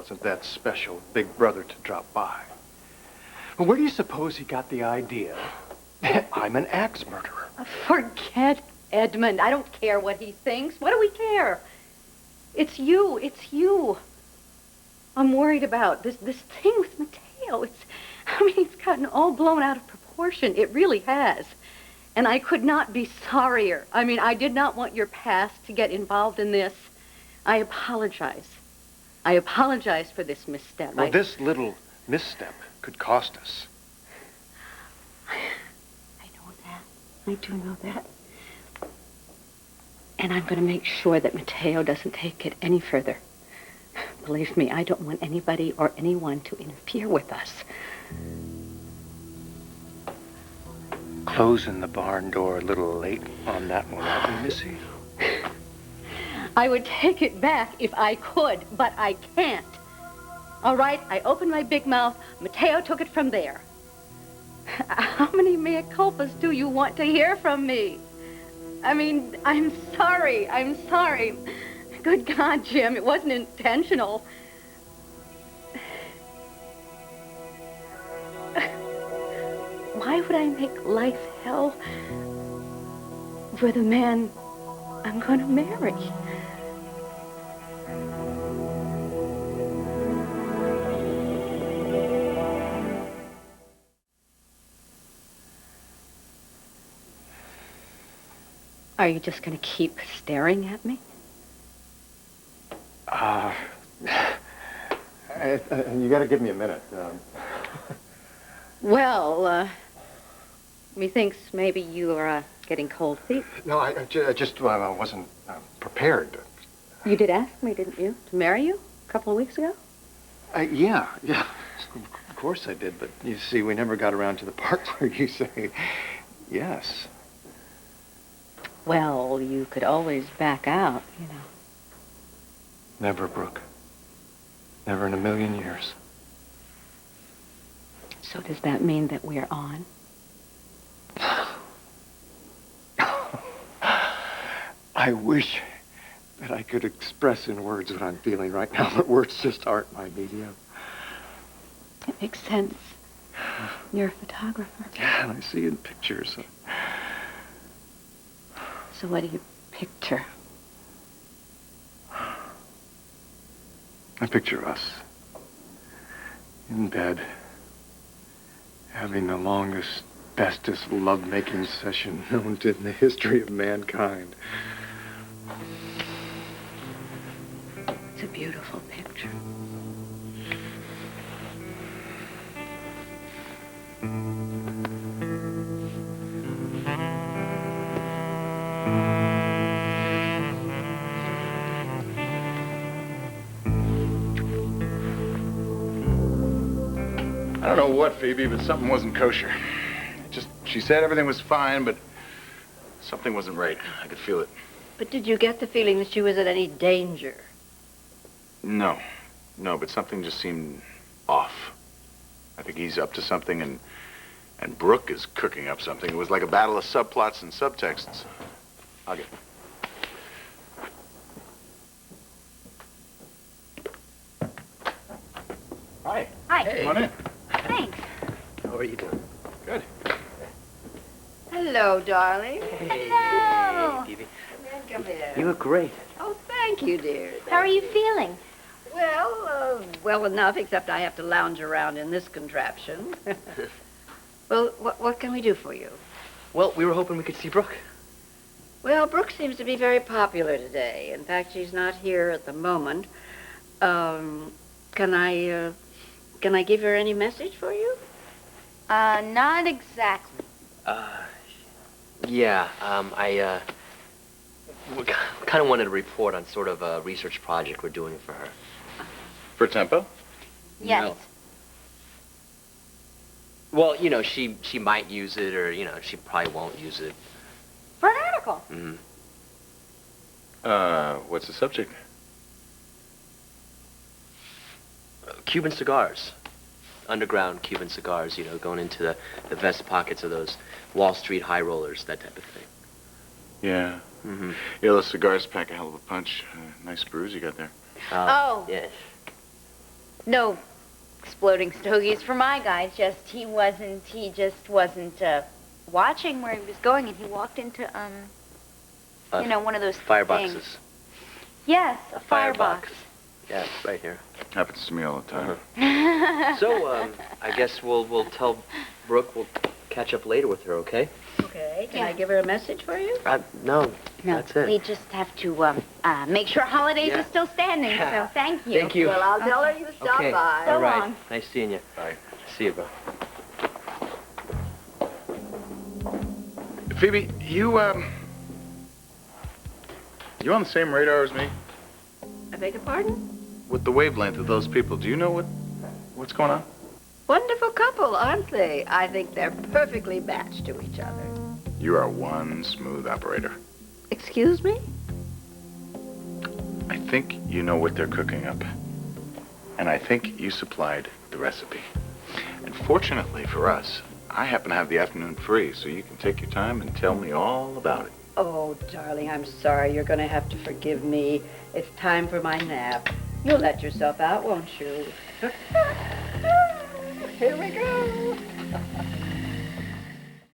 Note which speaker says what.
Speaker 1: wasn't that special big brother to drop by. Well, where do you suppose he got the idea that I'm an axe murderer?
Speaker 2: Forget Edmund. I don't care what he thinks. What do we care? It's you. It's you. I'm worried about this thing with Mateo. It's gotten all blown out of proportion. It really has. And I could not be sorrier. I did not want your past to get involved in this. I apologize. I apologize for this misstep.
Speaker 1: Well, this little misstep could cost us.
Speaker 2: I know that. I do know that. And I'm going to make sure that Mateo doesn't take it any further. Believe me, I don't want anybody or anyone to interfere with us.
Speaker 1: Closing the barn door a little late on that one, aren't we, Missy?
Speaker 2: I would take it back if I could, but I can't. All right, I opened my big mouth. Mateo took it from there. How many mea culpas do you want to hear from me? I'm sorry. I'm sorry. Good God, Jim, it wasn't intentional. Why would I make life hell for the man I'm going to marry? Are you just going to keep staring at me?
Speaker 1: You got to give me a minute.
Speaker 2: Well, methinks maybe you are getting cold feet.
Speaker 1: No, I just wasn't prepared.
Speaker 2: You did ask me, didn't you, to marry you a couple of weeks ago?
Speaker 1: Yeah. Of course I did, but you see, we never got around to the part where you say yes.
Speaker 2: Well, you could always back out, you know.
Speaker 1: Never, Brooke. Never in a million years.
Speaker 2: So does that mean that we're on?
Speaker 1: I wish that I could express in words what I'm feeling right now, but words just aren't my medium.
Speaker 2: It makes sense. You're a photographer.
Speaker 1: Yeah, and I see in pictures.
Speaker 2: So what do you picture?
Speaker 1: I picture us in bed, having the longest, bestest love-making session known in the history of mankind.
Speaker 2: It's a beautiful picture.
Speaker 3: I don't know what, Phoebe, but something wasn't kosher. She said everything was fine, but something wasn't right. I could feel it.
Speaker 4: But did you get the feeling that she was in any danger?
Speaker 3: No, but something just seemed off. I think he's up to something, and Brooke is cooking up something. It was like a battle of subplots and subtexts. I'll get... Hi.
Speaker 4: Hi.
Speaker 3: Hey. Come on in.
Speaker 4: Thanks.
Speaker 1: How are you doing?
Speaker 3: Good.
Speaker 4: Hello, darling.
Speaker 5: Hello.
Speaker 1: Phoebe.
Speaker 4: Come here.
Speaker 1: You look great.
Speaker 4: Oh, thank you, dear.
Speaker 5: How are you feeling?
Speaker 4: Well, well enough, except I have to lounge around in this contraption. Well, what can we do for you?
Speaker 6: Well, we were hoping we could see Brooke.
Speaker 4: Well, Brooke seems to be very popular today. In fact, she's not here at the moment. Can I give her any message for you?
Speaker 5: Not exactly.
Speaker 6: Yeah, I kind of wanted to report on sort of a research project we're doing for her.
Speaker 3: For tempo?
Speaker 5: Yes.
Speaker 6: No. Well, you know, she might use it, or, you know, she probably won't use it.
Speaker 5: For an article.
Speaker 6: Mm-hmm.
Speaker 3: What's the subject?
Speaker 6: Cuban cigars. Underground Cuban cigars, you know, going into the vest pockets of those Wall Street high rollers, that type of thing.
Speaker 3: Yeah.
Speaker 6: Mm-hmm.
Speaker 3: Yeah, those cigars pack a hell of a punch. Nice brews you got there.
Speaker 5: Oh.
Speaker 6: Yes.
Speaker 5: No exploding stogies for my guy. He just wasn't watching where he was going, and he walked into, one of those
Speaker 6: Fireboxes.
Speaker 5: things. Yes, a firebox.
Speaker 6: Yeah, right here.
Speaker 3: Happens to me all the time.
Speaker 6: So, I guess we'll tell Brooke we'll catch up later with her, okay?
Speaker 4: Okay, can I give her a message for you?
Speaker 6: No, that's it.
Speaker 5: We just have to make sure holidays
Speaker 6: Yeah.
Speaker 5: are still standing. So thank you.
Speaker 6: Thank you.
Speaker 4: Well, I'll tell her you stopped
Speaker 6: Okay,
Speaker 4: by.
Speaker 5: So
Speaker 6: all right.
Speaker 5: long.
Speaker 6: Nice seeing you.
Speaker 3: Bye.
Speaker 6: See you, bro.
Speaker 3: Phoebe, you on the same radar as me?
Speaker 4: I beg your pardon?
Speaker 3: With the wavelength of those people, do you know what's going on?
Speaker 4: Wonderful couple, aren't they? I think they're perfectly matched to each other.
Speaker 3: You are one smooth operator.
Speaker 4: Excuse me?
Speaker 3: I think you know what they're cooking up. And I think you supplied the recipe. And fortunately for us, I happen to have the afternoon free, so you can take your time and tell me all about it.
Speaker 4: Oh, darling, I'm sorry. You're going to have to forgive me. It's time for my nap. You'll let yourself out, won't you? Here we go.